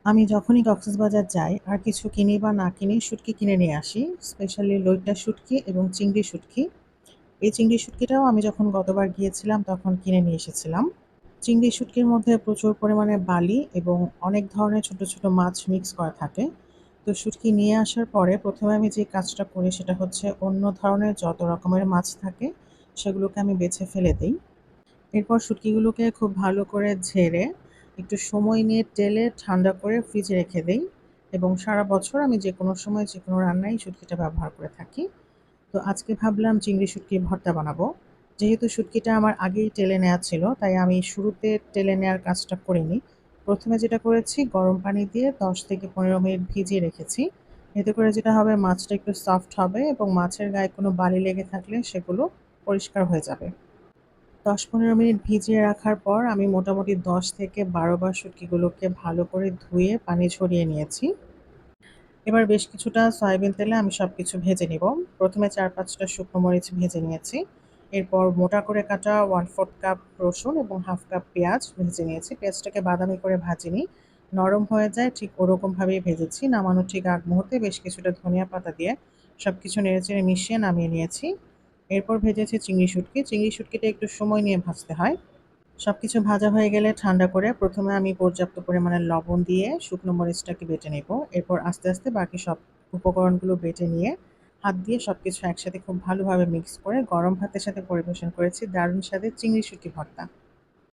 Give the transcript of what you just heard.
আমি যখনই কক্সবাজার যাই আর কিছু কিনি বা না কিনি শুটকি কিনে নিয়ে আসি। স্পেশালি লইট্টা শুটকি এবং চিংড়ি শুটকি। এই চিংড়ি শুটকিটাও আমি যখন গতবার গিয়েছিলাম তখন কিনে নিয়ে এসেছিলাম। চিংড়ি শুটকির মধ্যে প্রচুর পরিমাণে বালি এবং অনেক ধরনের ছোট, ছোট মাছ মিক্স করা থাকে। তো শুটকি নিয়ে আসার পরে ১ম এ আমি যে কাজটা করি সেটা হচ্ছে অন্য ধরনের যত রকমের মাছ থাকে সেগুলোকে আমি বেছে ফেলে দেই। এরপর শুটকিগুলোকে খুব ভালো করে ঝেড়ে একটু সময় নিয়ে টেলে ঠান্ডা করে ফ্রিজে রেখে দেই এবং সারা বছর আমি যেকোনো সময় যেকোনো রান্নায় শুটকিটা ব্যবহার করে থাকি। তো আজকে ভাবলাম চিংড়ি শুটকির ভর্তা বানাবো। যেহেতু শুটকিটা আমার আগেই টেলে নেওয়া ছিল, তাই আমি শুরুতে টেলে নেওয়ার কাজটা করিনি। ১ম এ যেটা করেছি গরম পানি দিয়ে ১০ থেকে ১৫ মিনিট ভিজিয়ে রেখেছি। এতে করে যেটা হবে মাছটা একটু সফট হবে এবং মাছের গায়ে কোনো বালি লেগে থাকলে সেগুলো পরিষ্কার হয়ে যাবে। ১০-১৫ মিনিট ভিজিয়ে রাখার পর আমি মোটামুটি ১০ থেকে ১২ বার শুটকিগুলোকে ভালো করে ধুয়ে পানি ঝরিয়ে নিয়েছি। এবার বেশ কিছুটা সয়াবিন তেলে আমি সবকিছু ভেজে নিব। ১ম এ ৪-৫ টা শুকনো মরিচ ভেজে নিয়েছি। এরপর মোটা করে কাটা 1/4 কাপ রসুন এবং 1/2 কাপ পেঁয়াজ ভেজে নিয়েছি। পেঁয়াজটাকে বাদামি করে ভাজিনি। নরম হয়ে যায় ঠিক ওরকমভাবেই ভেজেছি। নামানোর ঠিক আগ মুহূর্তে বেশ কিছুটা ধনিয়া পাতা দিয়ে সবকিছু নেড়েচেড়ে মিশিয়ে নামিয়ে নিয়েছি। এরপর ভেজেছি চিংড়ি শুটকি। চিংড়ি শুটকিটা একটু সময় নিয়ে ভাজতে হয়। সবকিছু ভাজা হয়ে গেলে ঠান্ডা করে ১ম এ আমি পর্যাপ্ত পরিমাণে লবণ দিয়ে শুকনো মরিচটাকে বেটে নেব। এরপর আস্তে, আস্তে বাকি সব উপকরণগুলো বেটে নিয়ে হাত দিয়ে সবকিছু একসাথে খুব ভালোভাবে মিক্স করে গরম ভাতের সাথে পরিবেশন করেছি দারুণ স্বাদের চিংড়ি শুঁটকি ভর্তা।